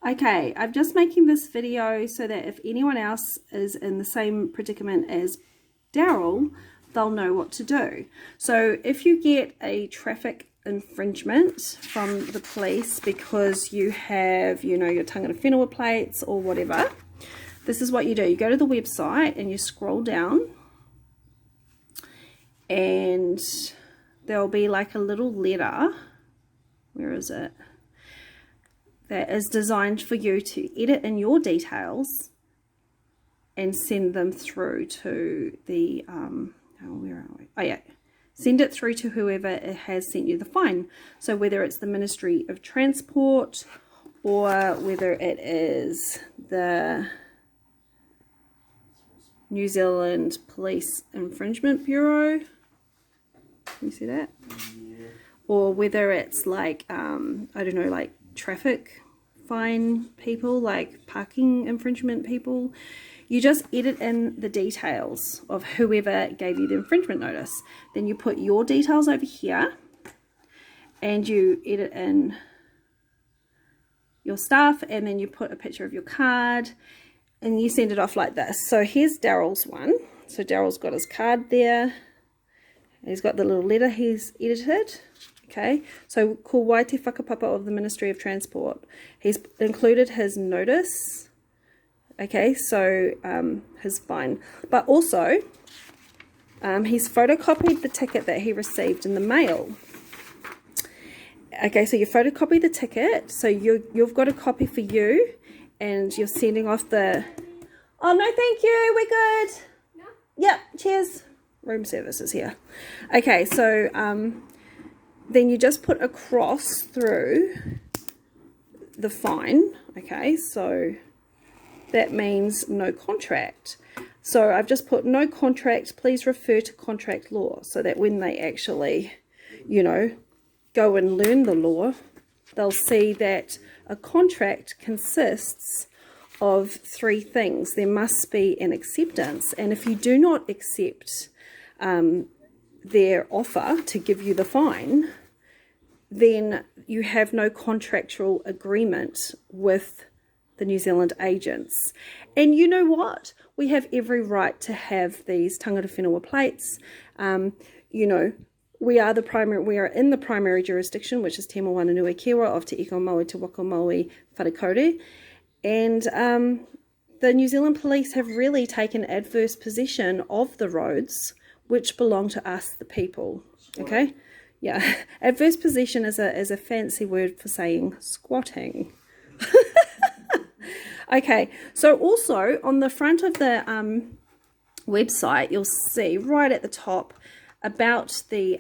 Okay, I'm just making this video so that if anyone else is in the same predicament as Daryl, they'll know what to do. So if you get a traffic infringement from the police because you have, you know, your tangata whenua plates or whatever, this is what you do. You go to the website and you scroll down, and there'll be like a little letter. Where is it? That is designed for you to edit in your details and send them through to the where are we? Oh yeah, send it through to whoever has sent you the fine. So whether it's the Ministry of Transport or whether it is the New Zealand Police Infringement Bureau, can you see that? Yeah. Or whether it's like I don't know, like traffic fine people, like parking infringement people. You just edit in the details of whoever gave you the infringement notice. Then you put your details over here and you edit in your stuff, and then you put a picture of your card and you send it off like this. So here's Daryl's one. So Daryl's got his card there. He's got the little letter he's edited. Okay, so ko wai te whakapapa of the Ministry of Transport. He's included his notice. Okay, so his fine. But also, he's photocopied the ticket that he received in the mail. Okay, so you photocopy the ticket. So you've got a copy for you, and you're sending off the... Oh, no, thank you. We're good. No. Yep, cheers. Room service is here. Okay, so... then you just put a cross through the fine. Okay, so that means no contract. So I've just put no contract, please refer to contract law, so that when they actually, you know, go and learn the law, they'll see that a contract consists of three things. There must be an acceptance, and if you do not accept their offer to give you the fine, then you have no contractual agreement with the New Zealand agents. And you know what? We have every right to have these tangata whenua plates. You know, we are in the primary jurisdiction, which is Te Moana Nui Kiwa of Te Iko Maui Te Waka Maui Wharekore. And the New Zealand Police have really taken adverse possession of the roads, which belong to us, the people. Okay? Yeah. Adverse possession is a fancy word for saying squatting. Okay. So also on the front of the website, you'll see right at the top about the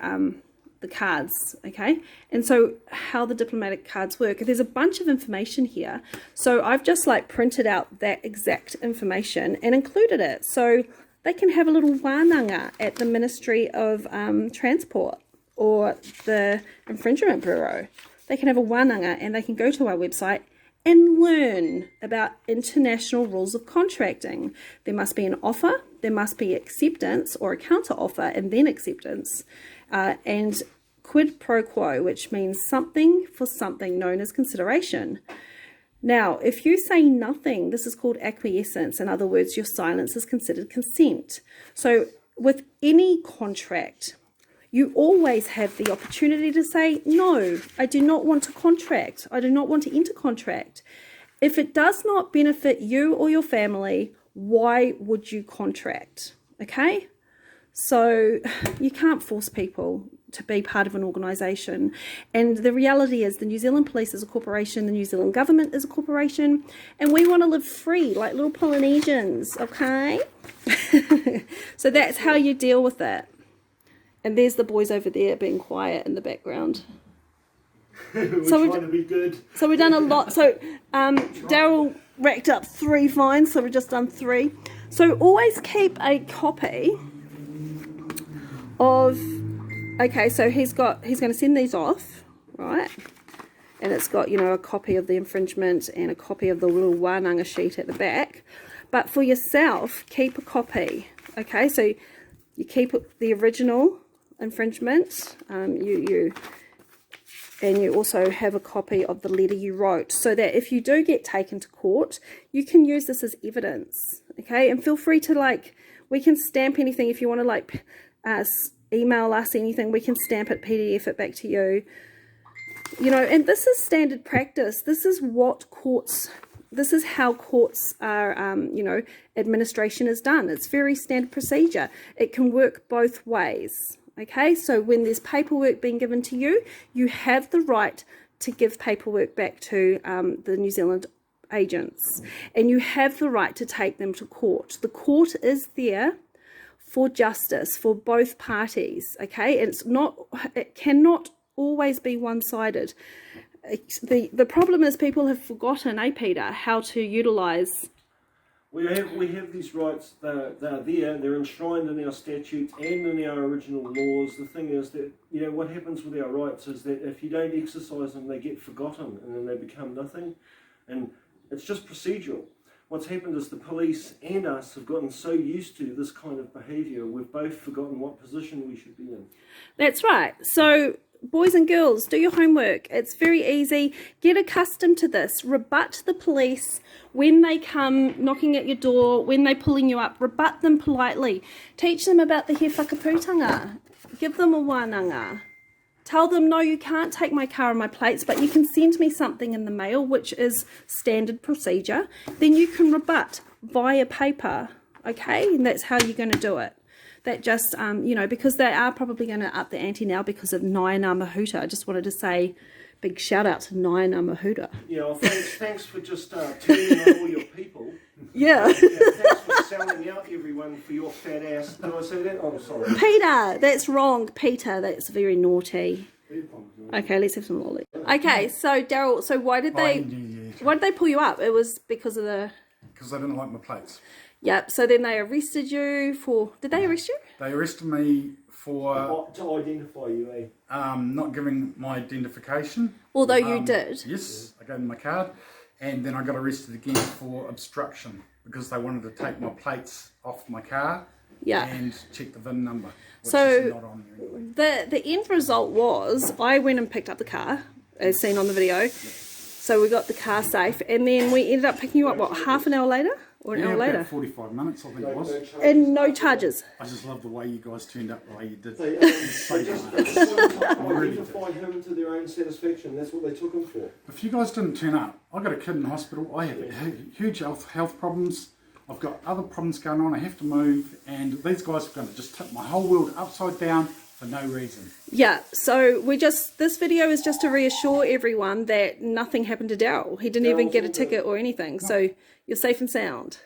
cards. Okay. And so how the diplomatic cards work. There's a bunch of information here. So I've just like printed out that exact information and included it. So they can have a little wānanga at the Ministry of Transport or the Infringement Bureau. They can have a wānanga and they can go to our website and learn about international rules of contracting. There must be an offer, there must be acceptance or a counter offer and then acceptance, and quid pro quo, which means something for something, known as consideration. Now, if you say nothing, this is called acquiescence. In other words, your silence is considered consent. So with any contract, you always have the opportunity to say, no, I do not want to contract. I do not want to enter contract. If it does not benefit you or your family, why would you contract? Okay? So you can't force people to be part of an organisation. And the reality is the New Zealand Police is a corporation, the New Zealand government is a corporation, and we want to live free like little Polynesians, okay? So that's how you deal with it. And there's the boys over there being quiet in the background. We're trying to be good. So we've done a lot. So Daryl racked up 3 fines, so we've just done 3. So always keep a copy of... Okay, so he's going to send these off, right? And it's got, you know, a copy of the infringement and a copy of the little wānanga sheet at the back. But for yourself, keep a copy. Okay, so you keep the original infringement. You And you also have a copy of the letter you wrote, so that if you do get taken to court, you can use this as evidence, okay? And feel free to, like, we can stamp anything. If you want to, like, email us anything, we can stamp it, PDF it back to you. You know, and this is standard practice. This is what courts, this is how courts are, you know, administration is done. It's very standard procedure. It can work both ways. Okay, so when there's paperwork being given to you, you have the right to give paperwork back to the New Zealand agents, and you have the right to take them to court. The court is there for justice for both parties, okay? And it cannot always be one-sided. The problem is people have forgotten, Peter, how to utilise. We have these rights. They're there. They're enshrined in our statutes and in our original laws. The thing is that, you know, what happens with our rights is that if you don't exercise them, they get forgotten and then they become nothing. And it's just procedural. What's happened is the police and us have gotten so used to this kind of behaviour, we've both forgotten what position we should be in. That's right. So, boys and girls, do your homework. It's very easy. Get accustomed to this. Rebut the police when they come knocking at your door, when they're pulling you up. Rebut them politely. Teach them about the Whakaputanga. Give them a wānanga. Tell them, no, you can't take my car and my plates, but you can send me something in the mail, which is standard procedure. Then you can rebut via paper, okay? And that's how you're going to do it. That just, you know, because they are probably going to up the ante now because of Naina Mahuta. I just wanted to say big shout out to Naina Mahuta. Yeah, well, thanks for just turning on all your people. Yeah. Thanks for selling out everyone for your fat ass. Did I say that? Oh, sorry. Peter, that's wrong. Peter, that's very naughty. Okay, let's have some lolly. Okay, so Daryl, so why did they pull you up? It was because of the... Because they didn't like my plates. Yep, so then they arrested you for... Did they arrest you? They arrested me for... To identify you, eh? Not giving my identification. Although you did. Yes, I gave them my card. And then I got arrested again for obstruction because they wanted to take my plates off my car and check the VIN number, which is not on there anymore. The end result was I went and picked up the car, as seen on the video. So we got the car safe, and then we ended up picking you up, what, half an hour later? Or an hour later? About 45 minutes, I think it was. And no charges. I just love the way you guys turned up the way you did. They just identify him to their own satisfaction. That's what they took him for. If you guys didn't turn up, I've got a kid in hospital. I have huge health problems. I've got other problems going on. I have to move. And these guys are going to just tip my whole world upside down for no reason. Yeah, so this video is just to reassure everyone that nothing happened to Daryl. He didn't even get a ticket or anything. No. So you're safe and sound.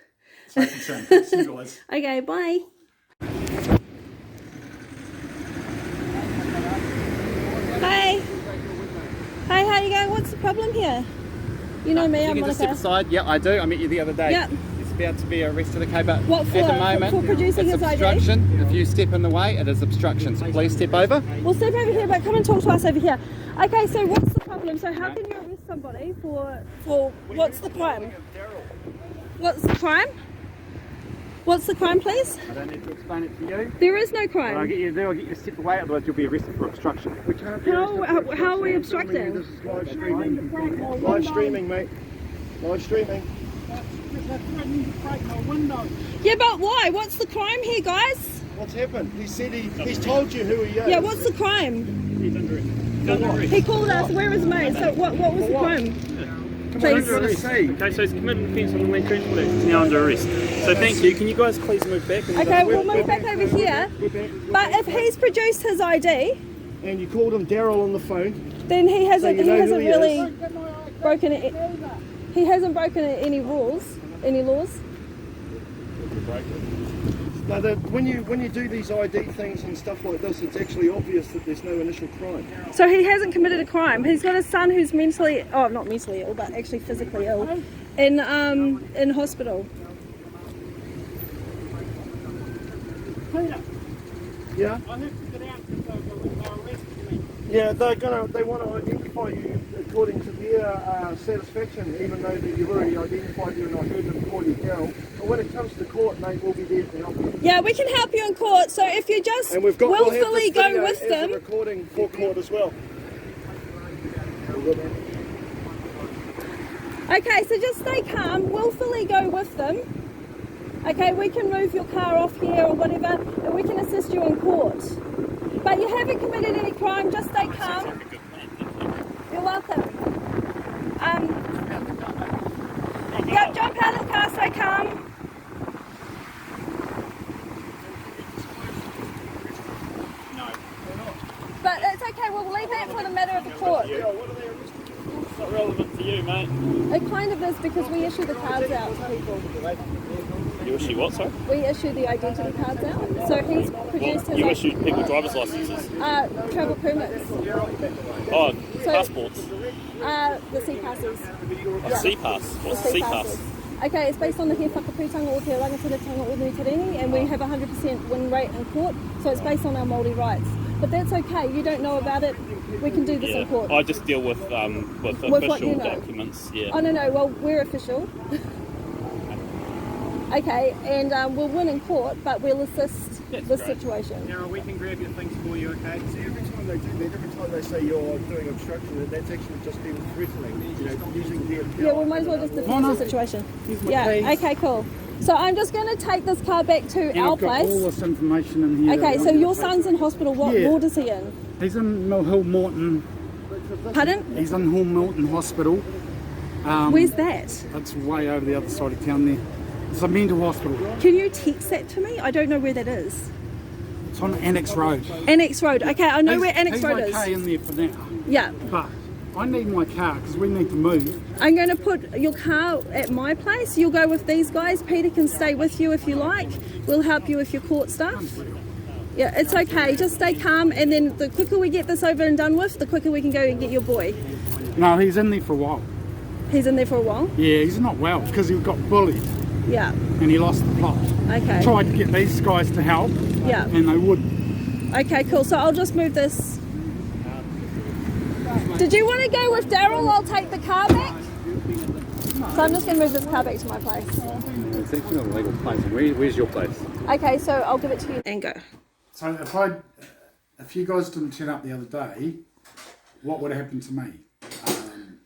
Safe and sound. Thanks, you guys. Okay, bye. Hey. Hey, how you going? What's the problem here? You know me, I'm Monica. Just step aside. Yeah, I do. I met you the other day. Yep. It's about to be arrested, okay, but what for? At the moment, for producing it's his obstruction. ID? If you step in the way, it is obstruction. So please step over. We'll step over here, but come and talk to us over here. Okay, so what's the problem? So how can you arrest somebody for what's the crime? What's the crime? What's the crime, please? I don't need to explain it to you. There is no crime. I'll get you to step away, otherwise you'll be arrested for obstruction. How are we obstructing? This is live streaming. Live streaming, mate. Live streaming. Yeah, but why? What's the crime here, guys? What's happened? He said he's told you who he is. Yeah, what's the crime? He's under arrest. He called us. Where is me? So what was the crime? Please. Okay, so he's committed an offence on the Land Transport Act. He's now under arrest. So thank you. Can you guys please move back? Okay, we'll move back over here. But if he's produced his ID, and you called him Daryl on the phone, then he hasn't. So He hasn't really broken it. He hasn't broken any rules, any laws. No, when you do these ID things and stuff like this, it's actually obvious that there's no initial crime. So he hasn't committed a crime. He's got a son who's not mentally ill, but actually physically ill, in hospital. Yeah. I have to get out because they're arresting me. Yeah, they want to identify you according to their satisfaction, even though that you've already identified you and I heard them call you Daryl. But when it comes to court, mate, we'll be there to help you. Yeah, we can help you in court. So if you just willfully go with them, recording for court as well. Okay, so just stay calm, willfully go with them. Okay, we can move your car off here or whatever, and we can assist you in court. But you haven't committed any crime, just stay calm. You're welcome. Yeah, jump out of the car, stay calm. But it's okay, we'll leave that for the matter of the court. It's not relevant to you, mate. It kind of is because we issue the cards out to people. You issue what, sorry? We issue the identity cards out. So he's produced his You issue people driver's licenses. travel permits. Oh, So- passports. The sea passes. A C pass. What's a C pass? Okay, it's based on the he Whakaputanga o te rangatira o Nuitarini, and we have 100% win rate in court, so it's based on our Maori rights. But that's okay, you don't know about it, we can do this in court. I just deal with what official you know. documents. Yeah. Oh no, well we're official. Okay, and we'll win in court, but we'll assist this situation. Daryl, we can grab your things for you, okay? See, every time they do that, every time they say you're doing obstruction, that's actually just them threatening, using their power. Yeah, we might as well just defuse the situation. Yeah, okay, cool. So I'm just going to take this car back to And our I've got place. all this information in here. Okay, that so I'm your gonna son's in hospital. What Yeah. ward is he in? take. He's in Mill Hill Morton. Pardon? He's in Hill Morton Hospital. Where's that? It's way over the other side of town there. It's a mental hospital. Can you text that to me? I don't know where that is. It's on Annex Road. Annex Road. Okay, I know where Annex he's Road okay is. in there for now. Yeah. But I need my car because we need to move. I'm going to put your car at my place. You'll go with these guys. Peter can stay with you if you like. We'll help you with your court stuff. Yeah, it's okay. Just stay calm, and then the quicker we get this over and done with, the quicker we can go and get your boy. No, he's in there for a while. He's in there for a while. Yeah, he's not well because he got bullied Yeah. and he lost the plot. Okay. Tried to get these guys to help Yeah. and they wouldn't. Okay, cool. So I'll just move this. Did you want to go with Daryl? I'll take the car back. So I'm just going to move this car back to my place. It's actually not a legal place. Where's your place? Okay, so I'll give it to you and go. So if you guys didn't turn up the other day, what would have happened to me?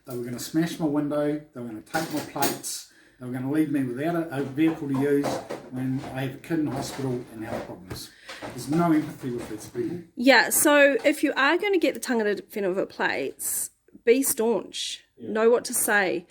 They were going to smash my window, they were going to take my plates, they were going to leave me without a vehicle to use when I have a kid in hospital and health problems. There's no empathy with these people. Yeah, so if you are going to get the tangata whenua plates, be staunch. Know what to say.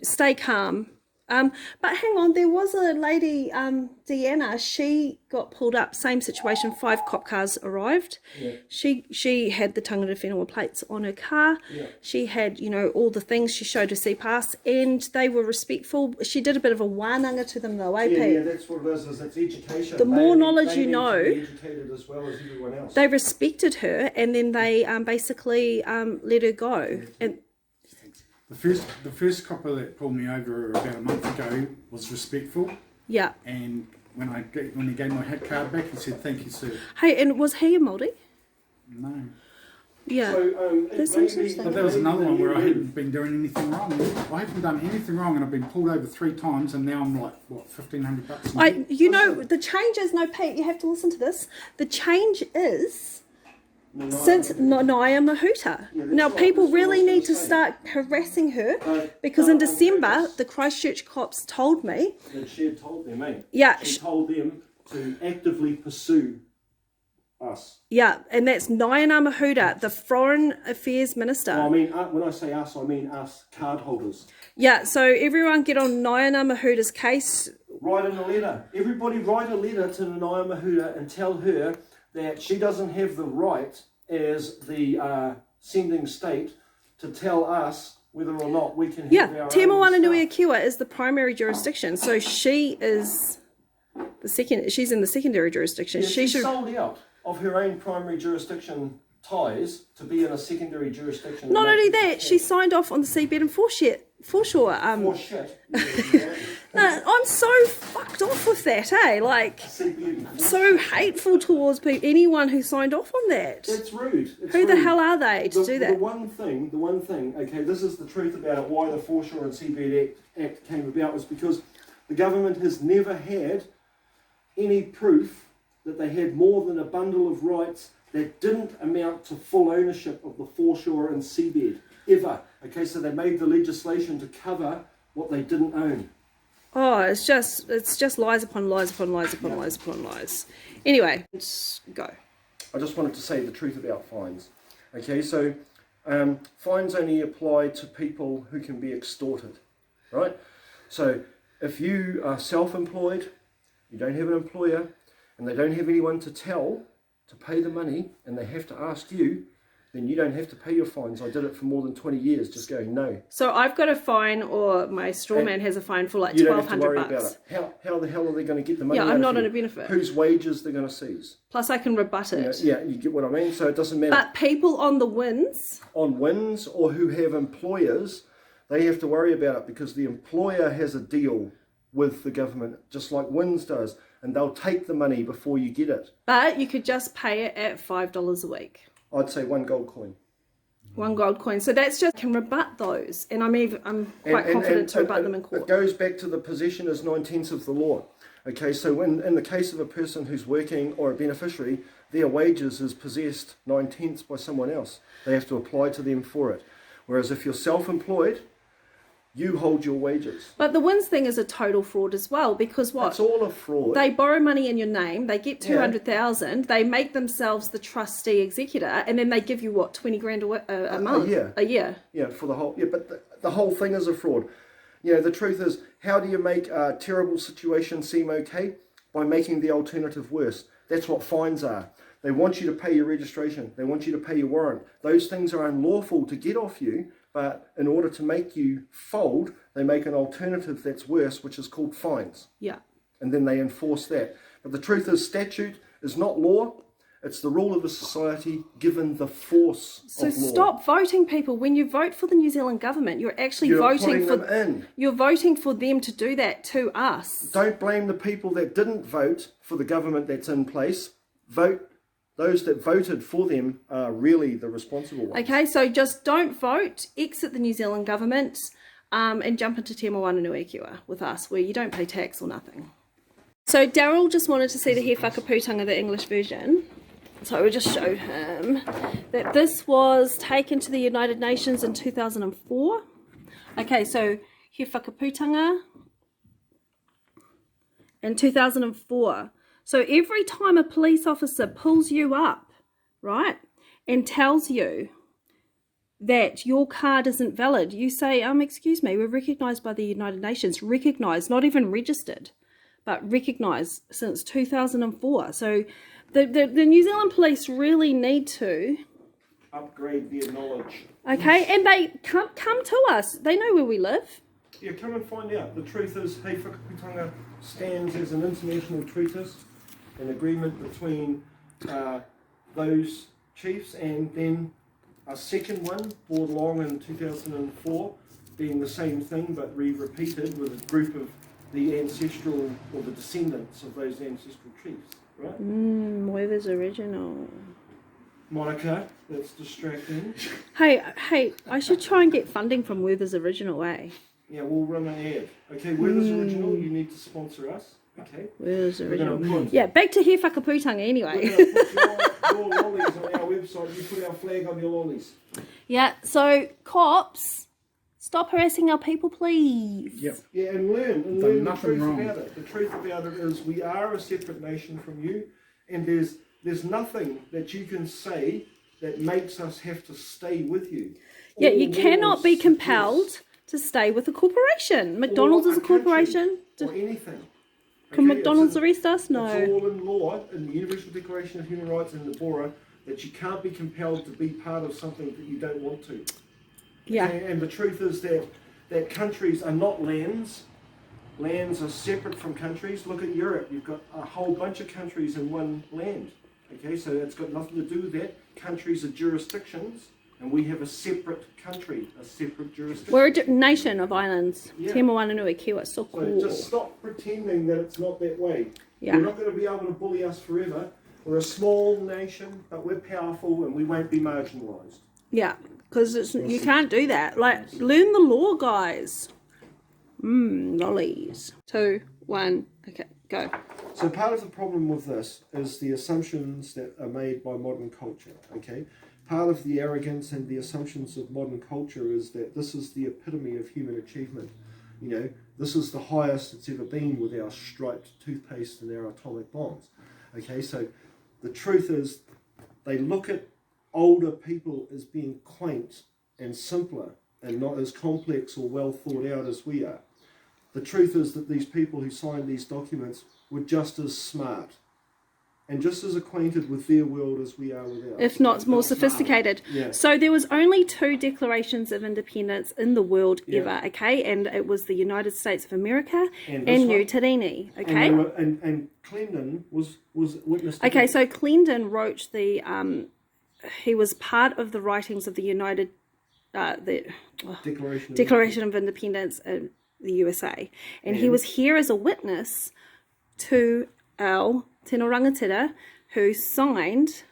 Stay calm. But hang on, there was a lady, Deanna, she got pulled up, same situation, 5 cop cars arrived. Yeah. She had the tangata whenua plates on her car. Yeah. She had, all the things, she showed her C-Pass, and they were respectful. She did a bit of a wānanga to them though, Yeah, yeah, that's what it is it's education. The more knowledge they you need know, to be educated as well as everyone else. they respected her, and then they basically let her go. And The first copper that pulled me over about a month ago was respectful, yeah. and when he gave my head card back, he said, "Thank you, sir." Hey, and was he a Māori? No. Yeah. So, That's maybe- interesting. But there was another one where I hadn't been doing anything wrong. I haven't done anything wrong, and I've been pulled over 3 times, and now I'm like, what, $1,500? The change is, no, Pete, you have to listen to this. The change is, since Naya Mahuta. Now, right, people that's what I really was need to gonna say. start harassing her because no, in on December, purpose. the Christchurch cops told me, That she had told them, eh? Yeah, She told them to actively pursue us. yeah, and that's Naya Mahuta, the Foreign Affairs Minister. Well, I mean, when I say us, I mean us card holders. Yeah, so everyone get on Naya Mahuta's case. Write in a letter. Everybody write a letter to Naya Mahuta and tell her that she doesn't have the right as the sending state to tell us whether or not we can have Yeah, our Te own Moana Nui stuff. Akiwa is the primary jurisdiction, so she is the second. She's in the secondary jurisdiction. Yeah, She she should. sold out of her own primary jurisdiction ties to be in a secondary jurisdiction. Not only that, she signed off on the seabed and foreshore. For shit. I'm so fucked off with that, eh? Like, so hateful towards anyone who signed off on that. It's rude. It's Who the rude. hell are they to do The that? one thing, okay, this is the truth about it, why the Foreshore and Seabed Act came about, was because the government has never had any proof that they had more than a bundle of rights that didn't amount to full ownership of the foreshore and seabed. ever. Okay, so they made the legislation to cover what they didn't own. Oh, it's just lies upon lies upon lies upon lies upon lies. Anyway, let's go. I just wanted to say the truth about fines. Okay, so fines only apply to people who can be extorted, right? So if you are self-employed, you don't have an employer, and they don't have anyone to tell to pay the money, and they have to ask you, then you don't have to pay your fines. I did it for more than 20 years, just going, no. So I've got a fine, or my straw man has a fine for like You don't have to $1,200 worry bucks. about it. How the hell are they going to get the money Yeah, out I'm not of on you? a benefit. Whose wages they're going to seize? Plus, I can rebut it. Yeah, you get what I mean? So it doesn't matter. But people on the wins, On WINS or who have employers, they have to worry about it because the employer has a deal with the government, just like WINS does, and they'll take the money before you get it. but you could just pay it at $5 a week. I'd say 1 gold coin. 1 gold coin. So that's just can rebut those, and I'm quite confident to rebut them in It court. goes back to the possession as 9/10 of the law. Okay, so in the case of a person who's working or a beneficiary, their wages is possessed 9/10 by someone else. They have to apply to them for it. Whereas if you're self-employed, you hold your wages. But the wins thing is a total fraud as well, because what? It's all a fraud. They borrow money in your name, they get 200,000, they make themselves the trustee executor, and then they give you what, 20 grand a month? A year. A year. Yeah, for the whole. Yeah, but the whole thing is a fraud. You know, the truth is, how do you make a terrible situation seem okay? By making the alternative worse. That's what fines are. They want you to pay your registration. They want you to pay your warrant. Those things are unlawful to get off you, but in order to make you fold, they make an alternative that's worse, which is called fines. Yeah. And then they enforce that. But the truth is, statute is not law. It's the rule of the society given the force So of law. stop voting, people. When you vote for the New Zealand government, you're actually You're voting putting for them in. You're voting for them to do that to us. Don't blame the people that didn't vote for the government that's in place. Vote. Those that voted for them are really the responsible ones. Okay, so just don't vote, exit the New Zealand government, and jump into Te Moanui with us, where you don't pay tax or nothing. So Daryl just wanted to see the He Whakaputanga, the English version. So we'll just show him that this was taken to the United Nations in 2004. Okay, so He Whakaputanga in 2004. So every time a police officer pulls you up, right, and tells you that your card isn't valid, you say, excuse me, we're recognised by the United Nations. Recognised, not even registered, but recognised since 2004. So the New Zealand police really need to Upgrade their knowledge. okay, and they come to us. They know where we live. Yeah, come and find out. The truth is, He Whakaputanga stands as an international treatise, an agreement between those chiefs, and then a second one brought along in 2004, being the same thing but re-repeated with a group of the ancestral or the descendants of those ancestral chiefs, right? Weather's original. Monica, that's distracting. Hey, I should try and get funding from Weather's Original, eh? Yeah, we'll run an ad. Okay, Weather's Original, you need to sponsor us. Okay. Weather's We're gonna Original. put- Yeah, back to He Whakaputanga We're anyway. going to put your lollies on our website. You put our flag on your lollies. Yeah, so cops, stop harassing our people, please. Yep. Yeah, and learn Done the nothing truth wrong. about it. The truth about it is we are a separate nation from you, and there's nothing that you can say that makes us have to stay with you. Yeah, All you cannot be laws compelled suggest- to stay with a corporation. McDonald's or is a country, corporation. or anything. Can Okay, McDonald's it's arrest us? It's No. all in law, in the Universal Declaration of Human Rights and the BORA, that you can't be compelled to be part of something that you don't want to. Yeah. And the truth is that countries are not lands. Lands are separate from countries. Look at Europe. You've got a whole bunch of countries in one land. Okay, so it's got nothing to do with that. Countries are jurisdictions, and we have a separate country, a separate jurisdiction. We're a nation of islands. Yeah. Te Moanui Kiwa, so So cool. just stop pretending that it's not that way. Yeah. You're not going to be able to bully us forever. We're a small nation, but we're powerful, and we won't be marginalised. Yeah, because you can't do that. Like, learn the law, guys. Lollies. 2, 1, okay. Go. So part of the problem with this is the assumptions that are made by modern culture, okay? Part of the arrogance and the assumptions of modern culture is that this is the epitome of human achievement. You know, this is the highest it's ever been with our striped toothpaste and our atomic bombs. Okay, so the truth is they look at older people as being quaint and simpler and not as complex or well thought out as we are. The truth is that these people who signed these documents were just as smart and just as acquainted with their world as we are with ours. If not more sophisticated. Yeah. So there was only 2 declarations of independence in the world Yeah. ever, okay? And it was the United States of America And and this New one. Tarini, okay? And Clendon was witness to Okay, that. so Clendon wrote the, he was part of the writings of the Declaration of Independence in the USA. And he was here as a witness to our Tino Rangatira, who signed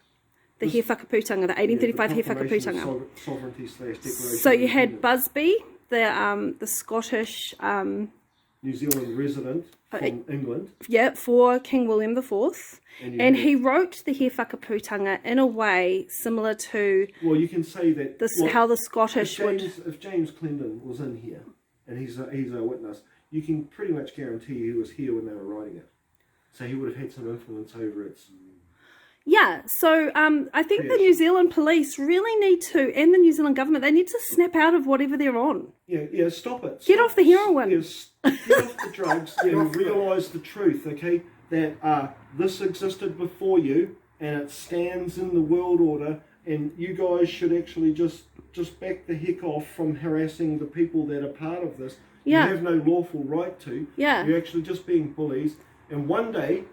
the He Whakaputanga, the 1835 He Whakaputanga. Sovereignty/declaration. So you had Busby, the Scottish, New Zealand resident from England. for King William IV. And And he wrote the He Whakaputanga in a way similar to Well, you can say that how the Scottish would... if James Clendon was in here and he's a witness, you can pretty much guarantee he was here when they were writing it. So he would have had some influence over it. Yeah, so I think the New Zealand police really need to, and the New Zealand government, they need to snap out of whatever they're on. Yeah, stop it. Get off the heroin. Yes, get off the drugs and realise the truth, okay? That this existed before you and it stands in the world order, and you guys should actually just back the heck off from harassing the people that are part of this. Yeah. You have no lawful right to. Yeah. You're actually just being bullies. And one day,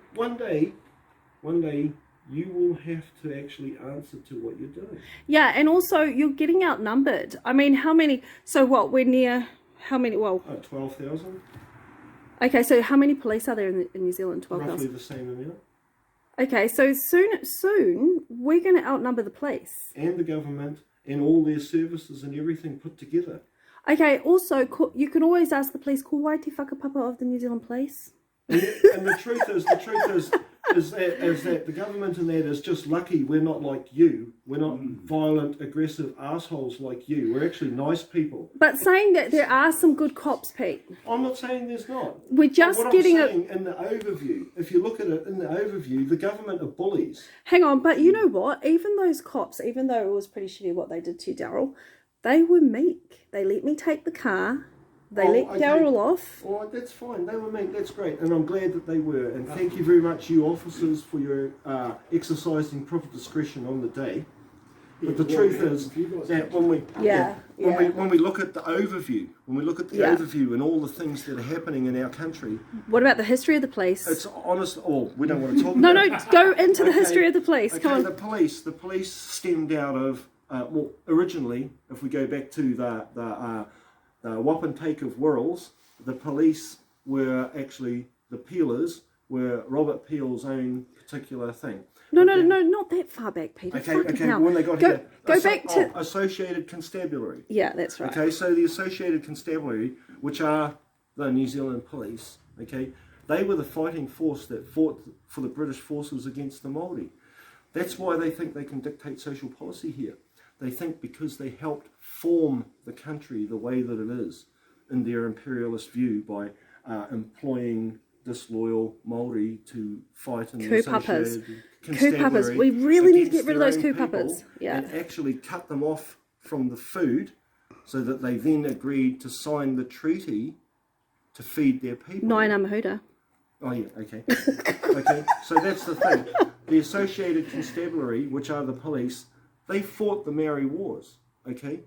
you will have to actually answer to what you're doing. Yeah, and also you're getting outnumbered. I mean, how many... So what, we're near... How many... Well, 12,000? okay, so how many police are there in New Zealand? Roughly 12,000. the same amount. Okay, so soon we're going to outnumber the police. And the government and all their services and everything put together. Okay, also, you can always ask the police, ko wai te whakapapa of the New Zealand police? And the truth is that the government in that is just lucky we're not like you. We're not violent, aggressive assholes like you. We're actually nice people. But saying that there are some good cops, Pete. I'm not saying there's not. We're just What getting I'm saying in the overview, if you look at it in the overview, the government are bullies. Hang on, but you know what? Even those cops, even though it was pretty shitty what they did to you, Daryl, they were meek. They let me take the car. They let Daryl off. All right, that's fine. They were meek. That's great. And I'm glad that they were. And thank you very much, you officers, for your exercising proper discretion on the day. But the truth is that when we look at the overview, overview and all the things that are happening in our country, What about the history of the police? it's honest. Oh, we don't want to talk. No, about go into the history of the police. Okay, Come on. the police stemmed out of originally, if we go back to the wapentake of Wirralls, the police were actually the peelers, were Robert Peel's own particular thing. No, not that far back, Peter. Fucking hell. When they got go, here, go back to... Associated Constabulary. Yeah, that's right. Okay, so the Associated Constabulary, which are the New Zealand police, okay, they were the fighting force that fought for the British forces against the Maori. That's why they think they can dictate social policy here. They think because they helped form the country the way that it is in their imperialist view by employing disloyal Maori to fight in the Associated Constabulary. We really need to get against rid of their those own coup people papas. Yeah. and actually cut them off from the food so that they then agreed to sign the treaty to feed their people. Naina Mahuta. Oh yeah, okay. Okay, so that's the thing. The Associated Constabulary, which are the police, they fought the Maori Wars, okay?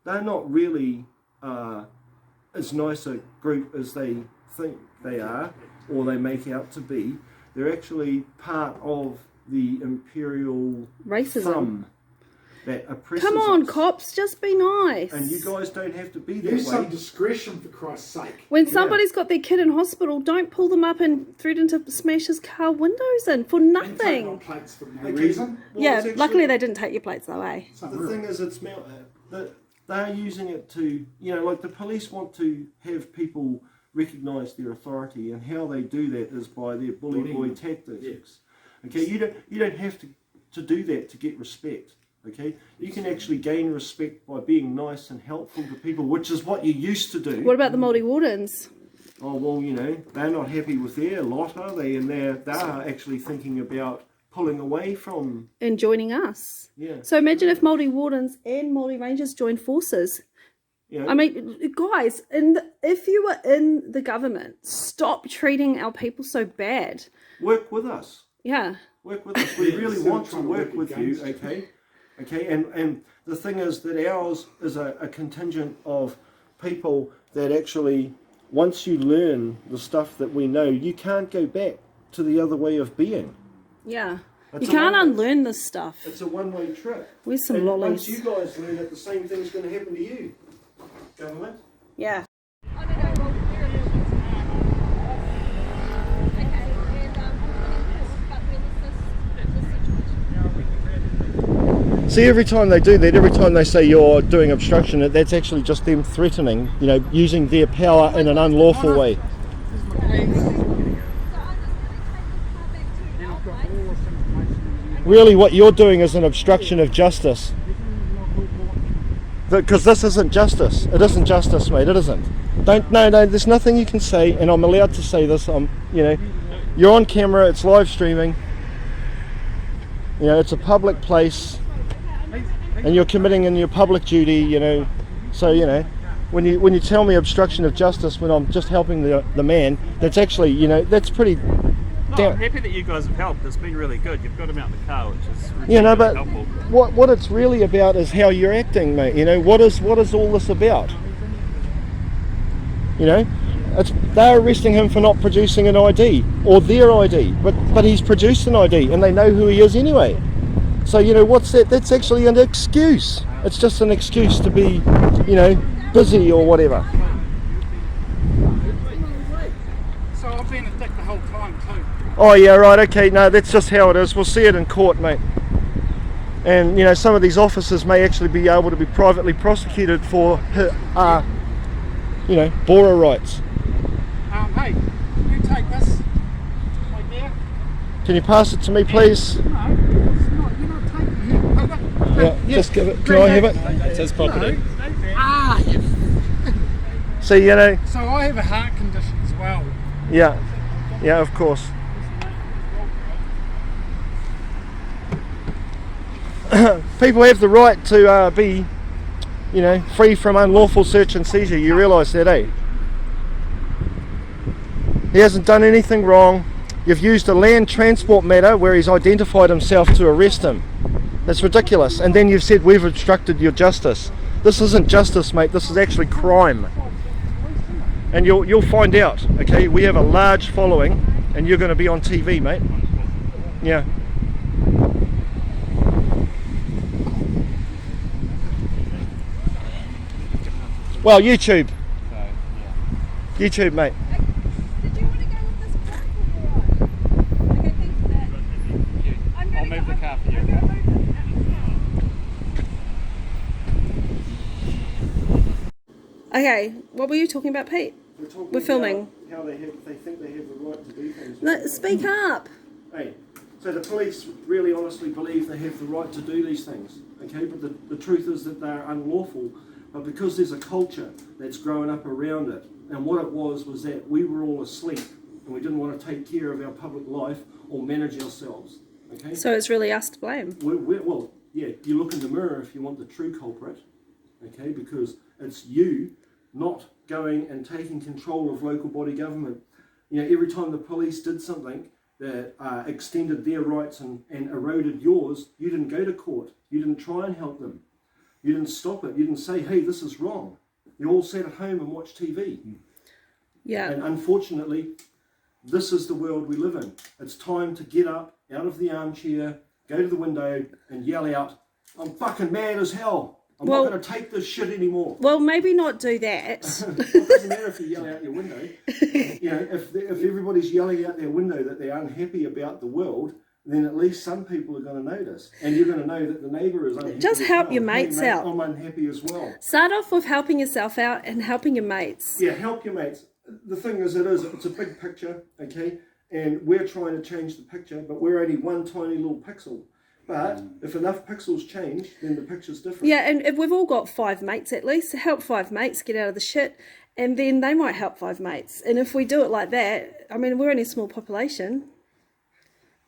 They're not really as nice a group as they think they are, or they make out to be. They're actually part of the imperial Racism. thumb that oppresses Come on, us. cops, just be nice. And you guys don't have to be that Use some way. discretion, for Christ's sake. When somebody's got their kid in hospital, don't pull them up and threaten to smash his car windows in for And take my nothing. plates for no Okay. reason. Well, Yeah, it's actually- luckily they didn't take your plates though, eh? The thing is, it's they're using it to, like the police want to have people recognise their authority, and how they do that is by their bully boy tactics. Okay, you don't have to do that to get respect. Okay, you can actually gain respect by being nice and helpful to people, which is what you used to do. What about the Māori Wardens? Oh, well, you know, they're not happy with their lot, are they? And they're actually thinking about pulling away from... And joining us. Yeah. So imagine if Māori Wardens and Māori Rangers joined forces. You know, I mean, guys, if you were in the government, stop treating our people so bad. work with us. Yeah. Work with us. We really want to trying to work with you, against okay? Okay, and the thing is that ours is a contingent of people that actually, once you learn the stuff that we know, you can't go back to the other way of being. Yeah. It's You a can't one-way- unlearn this stuff. It's a one-way trip. Where's some And lollies? once you guys learn it, the same thing's going to happen to you. Government. Yeah. See, every time they do that, every time they say you're doing obstruction, that's actually just them threatening, you know, using their power in an unlawful way. Really, what you're doing is an obstruction of justice. Because this isn't justice. It isn't justice, mate. It isn't. No. There's nothing you can say, and I'm allowed to say this. You know, you're on camera. It's live streaming. You know, it's a public place, and you're committing in your public duty. You know, so you know, when you tell me obstruction of justice when I'm just helping the man, that's actually, you know, that's pretty. No, I'm happy that you guys have helped. It's been really good. You've got him out the car, which is You know, but helpful. what it's really about is how you're acting, mate. You know, what is all this about? You know, they're arresting him for not producing an ID or their ID, but he's produced an ID and they know who he is anyway. So you know, what's that? That's actually an excuse. It's just an excuse to be, you know, busy or whatever. So I've been a dick the whole time too. Oh yeah, right, okay, no, that's just how it is. We'll see it in court, mate. And, you know, some of these officers may actually be able to be privately prosecuted for, you know, Bora rights. Hey, you take this. Like there. Can you pass it to me, please? No, it's not. You're not taking it. Yeah, just give it. Can I have it? It's his property. Ah, yes. See, you know, So I have a heart condition as well. yeah, of course. People have the right to be, you know, free from unlawful search and seizure. You realise that, eh? He hasn't done anything wrong. You've used a land transport matter where he's identified himself to arrest him. That's ridiculous. And then you've said we've obstructed your justice. This isn't justice, mate. This is actually crime. And you'll find out. Okay, we have a large following, and you're going to be on TV, mate. Yeah. Well, YouTube. YouTube, mate. Did you want to go with this back or what? Okay, thanks for that. I'm I'll gonna move the car for you. I'm gonna move it. Okay, what were you talking about, Pete? We're filming. How they think they have the right to do things. No, speak up. Hey, so the police really honestly believe they have the right to do these things, okay? But the truth is that they're unlawful. But because there's a culture that's grown up around it, and what it was that we were all asleep and we didn't want to take care of our public life or manage ourselves, okay? So it's really us to blame. Well, yeah, you look in the mirror if you want the true culprit, okay? Because it's you not going and taking control of local body government. You know, every time the police did something that extended their rights and eroded yours, you didn't go to court. You didn't try and help them. You didn't stop it. You didn't say, hey, this is wrong. You all sat at home and watched TV. Yeah. And unfortunately, this is the world we live in. It's time to get up out of the armchair, go to the window and yell out, I'm fucking mad as hell. I'm not going to take this shit anymore. Well, maybe not do that. It doesn't matter if you yell out your window. You know, if everybody's yelling out their window that they're unhappy about the world, then at least some people are going to notice. And you're going to know that the neighbour is unhappy. Just as help well. your mates Hey, mate, out. I'm unhappy as well. Start off with helping yourself out and helping your mates. Yeah, help your mates. the thing is, it's a big picture, okay? And we're trying to change the picture, but we're only one tiny little pixel. But if enough pixels change, then the picture's different. Yeah, and if we've all got 5 mates at least, help 5 mates get out of the shit, and then they might help 5 mates. And if we do it like that, I mean, we're only a small population.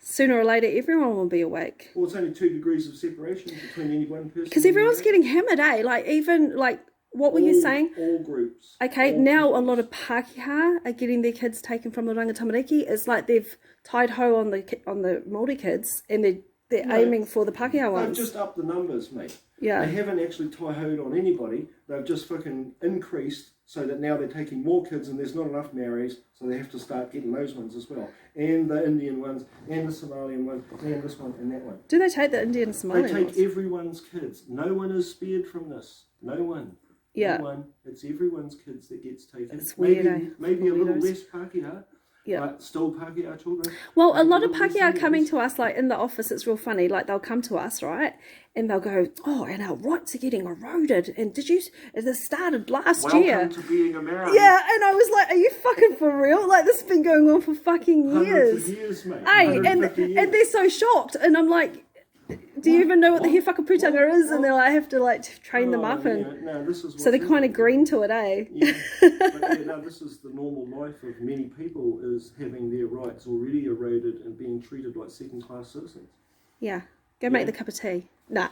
Sooner or later, everyone will be awake. Well, it's only 2 degrees of separation between any one person. Because everyone's getting hammered, eh? Like, even, like, what were you saying? All groups. Okay, all now groups. a lot of Pākehā are getting their kids taken from the Oranga Tamariki. It's like they've tied ho on the Māori kids, and they're aiming for the Pākehā ones. They've just upped the numbers, mate. Yeah. They haven't actually tie-hoed on anybody. They've just fucking increased so that now they're taking more kids and there's not enough Maoris, so they have to start getting those ones as well. And the Indian ones, and the Somalian one, and this one, and that one. Do they take the Indian Somalian They take ones? everyone's kids. No one is spared from this. No one. Yeah. No one. It's everyone's kids that gets taken. It's weird, Maybe a little Weirdos. less Pākehā. Yeah. But still Pākehā children. Well, a Maybe lot of little less Pākehā are coming Indians. to us, like in the office, it's real funny. Like they'll come to us, right? And they'll go, oh, and our rights are getting eroded. And this started last year. Welcome to being American. Yeah, and I was like, are you fucking for real? Like this has been going on for fucking Hundreds years. of years, mate. Hey, 150 years. and they're so shocked. And I'm like, do you even know what the Whakaputanga is? And they're like, I have to like train them up. And no, this is so they're what's kind of happening. green to it, eh? Yeah, but yeah, no, this is the normal life of many people, is having their rights already eroded and being treated like second-class citizens. Yeah. Go make the cup of tea. Nah.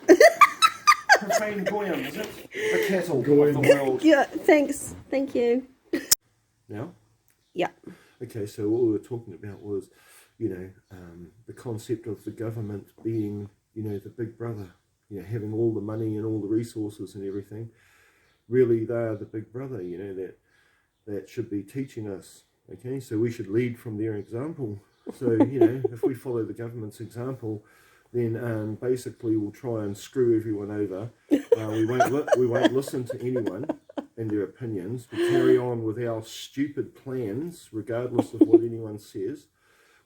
Profane goyim, is it? The cattle of the world. Yeah, thanks. Thank you. Now? Yeah. Okay, so what we were talking about was, the concept of the government being, the big brother, having all the money and all the resources and everything. Really, they are the big brother, that should be teaching us. Okay, so we should lead from their example. So, if we follow the government's example, then basically we'll try and screw everyone over. We won't listen to anyone and their opinions. We'll carry on with our stupid plans, regardless of what anyone says.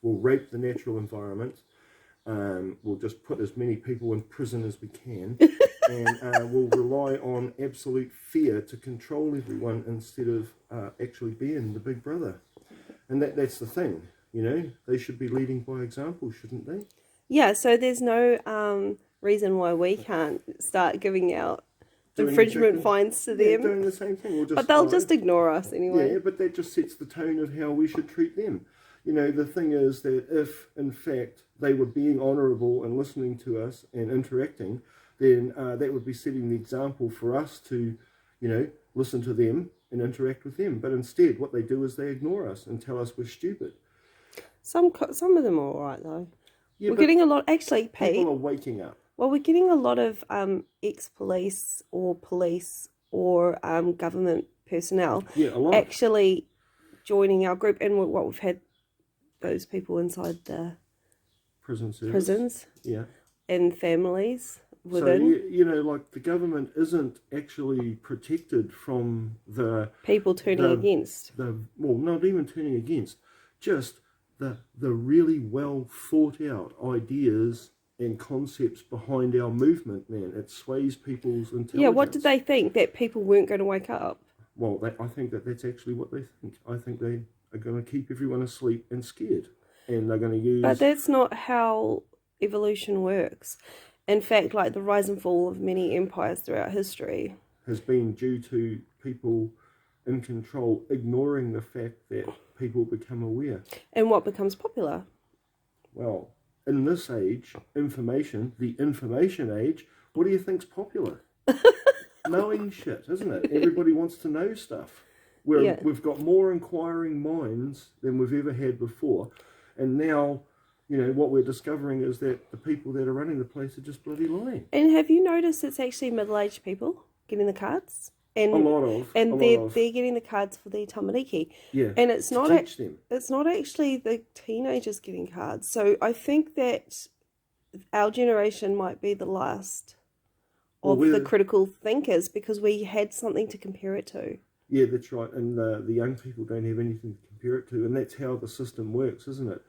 We'll rape the natural environment. We'll just put as many people in prison as we can. And we'll rely on absolute fear to control everyone instead of actually being the big brother. And that's the thing, They should be leading by example, shouldn't they? Yeah, so there's no reason why we can't start giving out Doing infringement exactly- fines to Yeah, them. doing the same thing. We'll just But they'll follow. just ignore us anyway. Yeah, but that just sets the tone of how we should treat them. The thing is that if, in fact, they were being honourable and listening to us and interacting, then that would be setting the example for us to, listen to them and interact with them. But instead, what they do is they ignore us and tell us we're stupid. Some of them are all right, though. Yeah, We're but getting a lot, actually, Pete. people are waking up. Well, we're getting a lot of ex-police or police or government personnel Yeah, a lot. actually joining our group. And what we've had those people inside the Prison service. prisons Yeah. and families within. So, like the government isn't actually protected from the People turning against. not even turning against, just the really well thought out ideas and concepts behind our movement, man. It sways people's intelligence. Yeah, what did they think? That people weren't going to wake up? Well, I think that's actually what they think. I think they are going to keep everyone asleep and scared. And they're going to use... But that's not how evolution works. In fact, like the rise and fall of many empires throughout history has been due to people in control ignoring the fact that people become aware. and what becomes popular. Well, in this age, the information age, what do you think's popular? Knowing shit, isn't it? Everybody wants to know stuff. We've got more inquiring minds than we've ever had before. And now, what we're discovering is that the people that are running the place are just bloody lying. And have you noticed it's actually middle-aged people getting the cards? And they're getting the cards for the tamariki. Yeah. And it's not teach them. it's not actually the teenagers getting cards. So I think that our generation might be the last of the critical thinkers because we had something to compare it to. Yeah, that's right. And the young people don't have anything to compare it to. And that's how the system works, isn't it?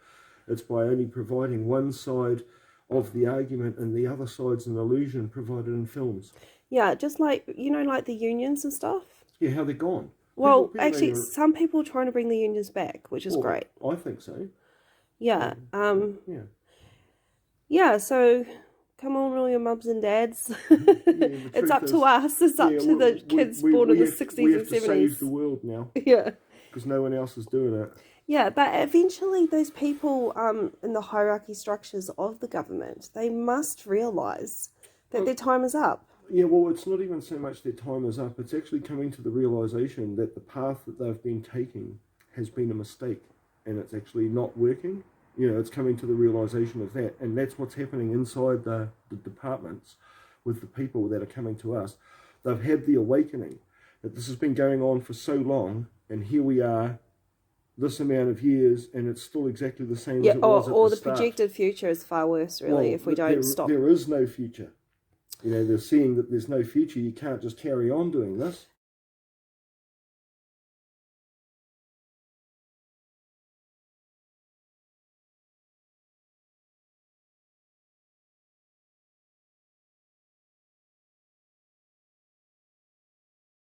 It's by only providing one side of the argument and the other side's an illusion provided in films. Yeah, just like, like the unions and stuff. Yeah, how they're gone. Well, people actually, are- some people are trying to bring the unions back, which is Well, great. I think so. Yeah. Yeah. Yeah, so come on, all your mums and dads. The It's truth up to is- us. It's up yeah, to the kids born in the 60s we and have to save the 70s. world now Yeah. because no one else is doing it. Yeah, but eventually those people in the hierarchy structures of the government, they must realise that their time is up. Yeah, well, it's not even so much their time is up. It's actually coming to the realisation that the path that they've been taking has been a mistake and it's actually not working. You know, it's coming to the realisation of that. And that's what's happening inside the departments with the people that are coming to us. They've had the awakening that this has been going on for so long and here we are, this amount of years, and it's still exactly the same Yeah, as it was at or the the start. projected future is far worse, really, Well, if we don't stop. There is no future. You know, they're seeing that there's no future. You can't just carry on doing this.